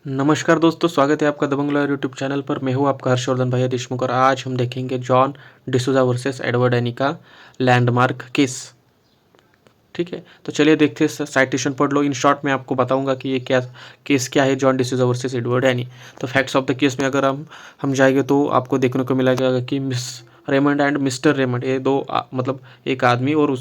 नमस्कार दोस्तों, स्वागत है आपका दबंग लॉयर यूट्यूब चैनल पर। मैं हूं आपका हर्षवर्धन भैया देशमुख और आज हम देखेंगे John D'Souza versus Edward any का लैंडमार्क केस। ठीक है, तो चलिए देखते हैं। साइटेशन पढ़ लो। इन शॉर्ट में आपको बताऊंगा कि ये क्या केस क्या है, John D'Souza versus Edward any. तो फैक्ट्स ऑफ द केस में अगर हम जाएंगे तो आपको देखने को मिलेगा कि miss Raymond and mister Raymond, ये दो मतलब एक आदमी और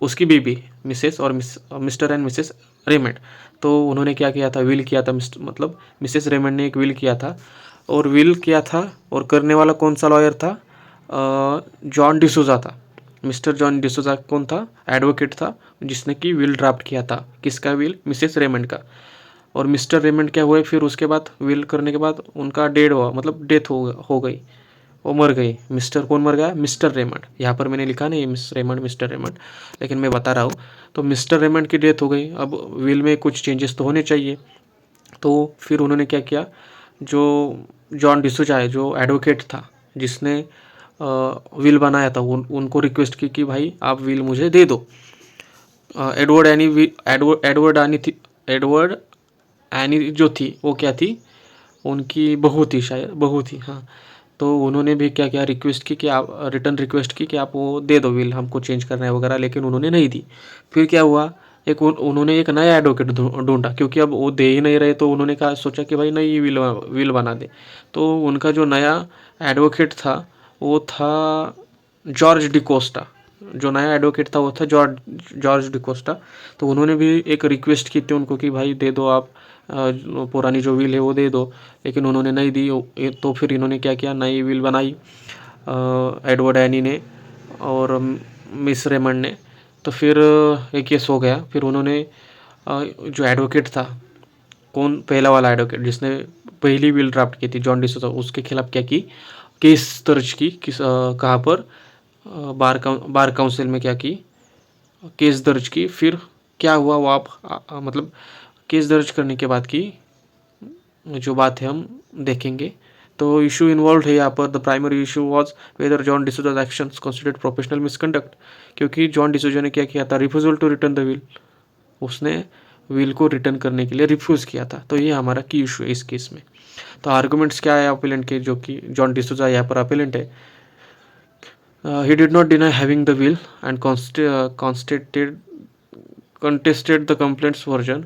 उसकी बीबी मिसेस और मिस्टर एंड मिसेस रेमंड। तो उन्होंने क्या किया था, विल किया था। मतलब मिसेस रेमंड ने एक विल किया था और विल किया था और करने वाला कौन सा लॉयर था? जॉन डिसूजा था। मिस्टर जॉन डिसूजा कौन था? एडवोकेट था, जिसने कि विल ड्राफ्ट किया था। किसका विल? मिसेस रेमंड का। और मिस्टर रेमंड क्या हुए फिर उसके बाद, विल करने के बाद उनका डेड हुआ, मतलब डेथ हो गई, वो मर गई। मिस्टर कौन मर गया? Mister Raymond. यहाँ पर मैंने लिखा नहीं मिस रेमंड मिस्टर रेमंड, लेकिन मैं बता रहा हूँ। तो मिस्टर रेमंड की डेथ हो गई। अब विल में कुछ चेंजेस तो होने चाहिए। तो फिर उन्होंने क्या किया, जो जॉन डिसूजा है, जो एडवोकेट था, जिसने विल बनाया था, उनको रिक्वेस्ट की कि भाई आप विल मुझे दे दो। एडवर्ड एनी जो थी वो क्या थी, उनकी बहू थी, शायद बहू थी, हाँ। तो उन्होंने भी क्या किया, रिक्वेस्ट की कि आप रिटर्न रिक्वेस्ट की कि आप वो दे दो विल, हमको चेंज करना है वगैरह, लेकिन उन्होंने नहीं दी। फिर क्या हुआ, उन्होंने एक नया एडवोकेट ढूंढा, क्योंकि अब वो दे ही नहीं रहे। तो उन्होंने कहा, सोचा कि भाई नई विल बना दे। तो उनका जो नया एडवोकेट था वो था जॉर्ज डिकोस्टा। जो नया एडवोकेट था वो था जॉर्ज डिकोस्टा। तो उन्होंने भी एक रिक्वेस्ट की थी उनको कि भाई दे दो आप, पुरानी जो विल है वो दे दो, लेकिन उन्होंने नहीं दी। तो फिर इन्होंने क्या किया, नई विल बनाई एडवर्ड एनी ने और मिस रेमंड ने। तो फिर एक केस हो गया। फिर उन्होंने जो एडवोकेट था, कौन? पहला वाला एडवोकेट जिसने पहली विल ड्राफ्ट की थी, जॉन डिसूजा, उसके खिलाफ क्या की, केस दर्ज की। कहाँ पर? बार काउंसिल में क्या की, केस दर्ज की। फिर क्या हुआ वो आप मतलब केस दर्ज करने के बाद की जो बात है हम देखेंगे। तो इशू इन्वॉल्व है यहाँ पर। The primary issue was whether John D'Souza's actions considered professional misconduct. क्योंकि जॉन डिसूजा ने क्या किया था, refusal to return the will. उसने विल को रिटर्न करने के लिए रिफ्यूज़ किया था। तो ये हमारा की इशू है इस केस में। तो आर्गूमेंट्स क्या है अपेलेंट के, जो कि जॉन डिसूजा यहाँ पर अपेलेंट है। He did not deny having the will and contested the complaint's version.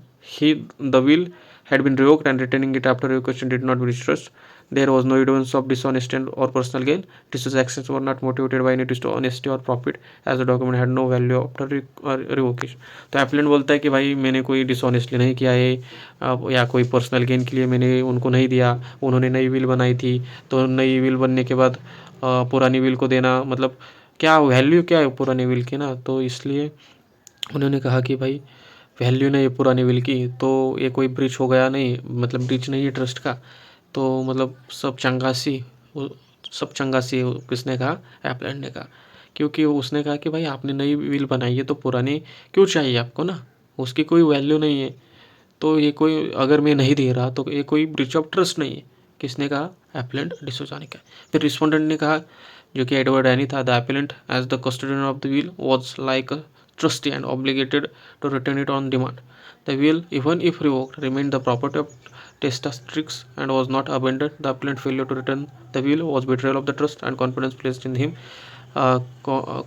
The will had been revoked and retaining it after revocation did not be distressed. There was no evidence of dishonesty or personal gain. Dis's actions were not motivated by any dishonesty or profit, as the document had no value after revocation. तो appellant बोलता है कि भाई मैंने कोई dishonestly नहीं किया है, या कोई पर्सनल गेन के लिए मैंने उनको नहीं दिया। उन्होंने नई विल बनाई थी, तो नई विल बनने के बाद पुरानी विल को देना, मतलब क्या वैल्यू क्या है पुरानी विल की ना। तो इसलिए उन्होंने कहा कि भाई वैल्यू नहीं है पुरानी विल की, तो ये कोई ब्रीच हो गया नहीं, मतलब ब्रीच नहीं है ट्रस्ट का। तो मतलब सब चंगासी किसने कहा? एप्लेंट ने कहा। क्योंकि उसने कहा कि भाई आपने नई विल बनाई है तो पुरानी क्यों चाहिए आपको ना, उसकी कोई वैल्यू नहीं है। तो ये कोई, अगर मैं नहीं दे रहा तो ये कोई ब्रीच ऑफ ट्रस्ट नहीं है। किसने कहा? एप्लेंट डिसूजा ने कहा। फिर रिस्पोंडेंट ने कहा, जो कि एडवर्ड एनी था, the appellant as the custodian of the will was like a trustee and obligated to return it on demand. The will, even if revoked, remained the property of testatrix and was not abandoned. The appellant failure to return the will was betrayal of the trust and confidence placed in him.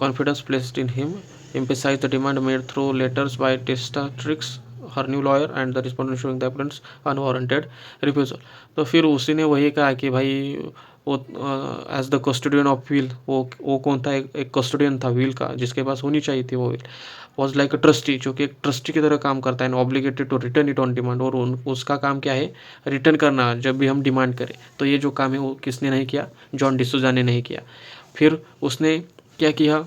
Confidence placed in him emphasized the demand made through letters by testatrix, her new lawyer, and the respondent showing the appellant's unwarranted refusal. तो फिर उसी ने वही कहा कि भाई वो as the custodian of will, वो कौन था? एक कस्टोडियन था विल का, जिसके पास होनी चाहिए थी वो will. Was like a trustee, जो कि एक ट्रस्टी की तरह काम करता है, obligated to return it on demand. और उसका काम क्या है? रिटर्न करना जब भी हम डिमांड करें। तो ये जो काम है वो किसने नहीं किया? जॉन डिसूजा ने नहीं किया। फिर उसने क्या किया,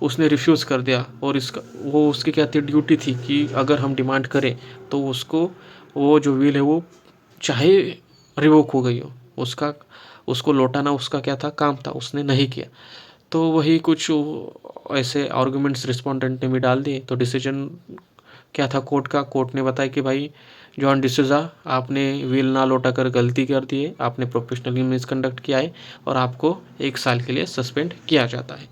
उसने रिफ्यूज़ कर दिया। और उसकी क्या थी, ड्यूटी थी कि अगर हम डिमांड करें तो उसको, वो जो विल है वो चाहे रिवोक हो गई हो, उसको लौटाना उसका क्या था, काम था। उसने नहीं किया। तो वही कुछ ऐसे आर्गूमेंट्स रिस्पोंडेंट ने भी डाल दिए। तो डिसीजन क्या था कोर्ट का? कोर्ट ने बताया कि भाई जॉन डिसूजा, आपने विल ना लौटा कर गलती कर दी है, आपने प्रोफेशनली मिसकंडक्ट किया है और आपको 1 साल के लिए सस्पेंड किया जाता है।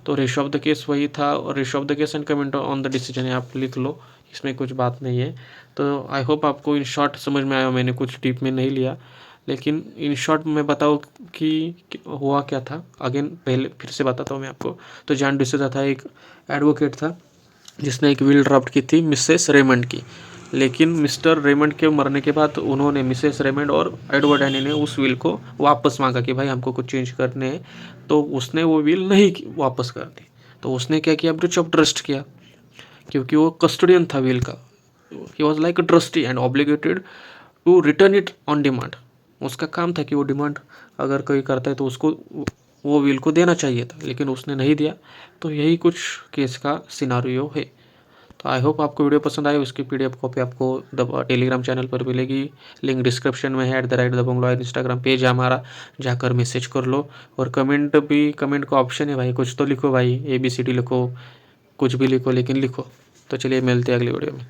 तो रेशो ऑफ द केस वही था। और ratio of the case and comment on the decision आप लिख लो इसमें कुछ बात नहीं है। तो आई होप आपको इन शॉर्ट समझ में आया, मैंने कुछ डीप में नहीं लिया, लेकिन इन शॉर्ट मैं बताऊँ कि हुआ क्या था। अगेन पहले फिर से बताता हूँ मैं आपको। तो जॉन डिसूजा था, एक एडवोकेट था जिसने एक विल ड्राफ्ट की थी मिसेस रेमंड की। लेकिन मिस्टर रेमंड के मरने के बाद उन्होंने, मिसेस रेमंड और एडवर्ड हैनी ने उस विल को वापस मांगा कि भाई हमको कुछ चेंज करने हैं। तो उसने वो विल नहीं वापस कर दी। तो उसने क्या किया, ब्रीच ऑफ ट्रस्ट किया, क्योंकि वो कस्टोडियन था विल का। He was like a trustee and obligated to return it on demand. उसका काम था कि वो डिमांड अगर कोई करता है तो उसको वो विल को देना चाहिए था, लेकिन उसने नहीं दिया। तो यही कुछ केस का सिनारियो है। तो आई होप आपको वीडियो पसंद आए। उसकी PDF कॉपी आपको टेलीग्राम चैनल पर मिलेगी, लिंक डिस्क्रिप्शन में है। @दबंग इंस्टाग्राम पेज है हमारा, जाकर मैसेज कर लो। और कमेंट का ऑप्शन है भाई, कुछ तो लिखो भाई, ABCD लिखो, कुछ भी लिखो, लेकिन लिखो। तो चलिए मिलते हैं अगली वीडियो में।